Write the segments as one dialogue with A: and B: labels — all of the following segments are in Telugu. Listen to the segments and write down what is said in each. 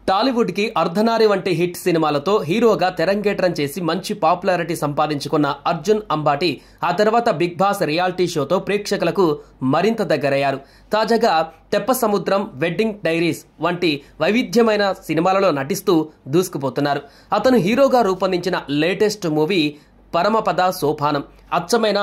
A: టాలీవుడ్ కి అర్ధనారి వంటి హిట్ సినిమాలతో హీరోగా తెరంగేట్రం చేసి మంచి పాపులారిటీ సంపాదించుకున్న అర్జున్ అంబాటి ఆ తర్వాత బిగ్ బాస్ రియాలిటీ షోతో ప్రేక్షకులకు మరింత దగ్గరయ్యారు. తాజాగా తెప్ప సముద్రం, వెడ్డింగ్ డైరీస్ వంటి వైవిధ్యమైన సినిమాలలో నటిస్తూ దూసుకుపోతున్నారు. అతను హీరోగా రూపొందించిన లేటెస్ట్ మూవీ పరమపద సోపానం. అచ్చమైన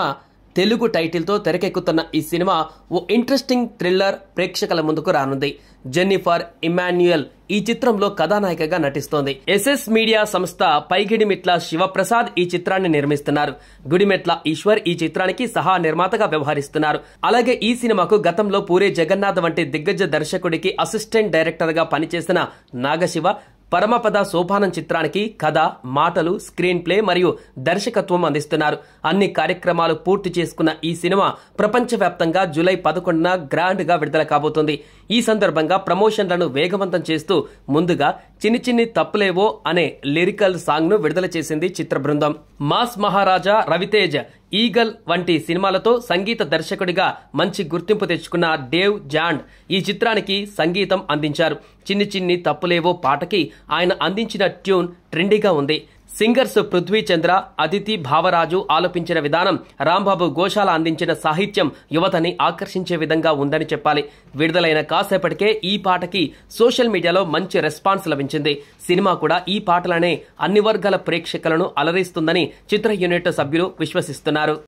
A: తెలుగు టైటిల్తో తెరకెక్కుతున్న ఈ సినిమా ఓ ఇంట్రెస్టింగ్ థ్రిల్లర్ ప్రేక్షకుల ముందుకు రానుంది. జెన్నిఫర్ ఇమాన్యుయల్ ఈ చిత్రంలో కథానాయికగా నటిస్తోంది. ఎస్ఎస్ మీడియా సంస్థ పైగిడిమిట్ల శివప్రసాద్ ఈ చిత్రాన్ని నిర్మిస్తున్నారు. గుడిమెట్ల ఈశ్వర్ ఈ చిత్రానికి సహా నిర్మాతగా వ్యవహరిస్తున్నారు. అలాగే ఈ సినిమాకు గతంలో పూరి జగన్నాథ్ వంటి దిగ్గజ దర్శకుడికి అసిస్టెంట్ డైరెక్టర్ గా పనిచేసిన నాగశివ పరమపద సోపానం చిత్రానికి కథ, మాటలు, స్క్రీన్ ప్లే మరియు దర్శకత్వం అందిస్తున్నారు. అన్ని కార్యక్రమాలు పూర్తి చేసుకున్న ఈ సినిమా ప్రపంచవ్యాప్తంగా జూలై 11న గ్రాండ్ గా విడుదల కాబోతుంది. ఈ సందర్భంగా ప్రమోషన్లను వేగవంతం చేస్తూ ముందుగా చిన్ని చిన్ని తప్పులేవో అనే లిరికల్ సాంగ్ ను విడుదల చేసింది చిత్ర బృందం. మాస్ మహారాజా, రవితేజ్, ఈగల్ వంటి సినిమాలతో సంగీత దర్శకుడిగా మంచి గుర్తింపు తెచ్చుకున్న డేవ్ జాండ్ ఈ చిత్రానికి సంగీతం అందించారు. చిన్ని చిన్ని తప్పులేవో పాటకి ఆయన అందించిన ట్యూన్ ట్రెండీగా ఉంది. సింగర్స్ పృథ్వీ చంద్ర, అదితి భావరాజు ఆలపించిన విధానం, రాంబాబు గోశాల అందించిన సాహిత్యం యువతని ఆకర్షించే విధంగా ఉందని చెప్పాలి. విడుదలైన కాసేపటికే ఈ పాటకి సోషల్ మీడియాలో మంచి రెస్పాన్స్ లభించింది. సినిమా కూడా ఈ పాటలనే అన్ని వర్గాల ప్రేక్షకులను అలరిస్తుందని చిత్ర యూనిట్ సభ్యులు విశ్వసిస్తున్నారు.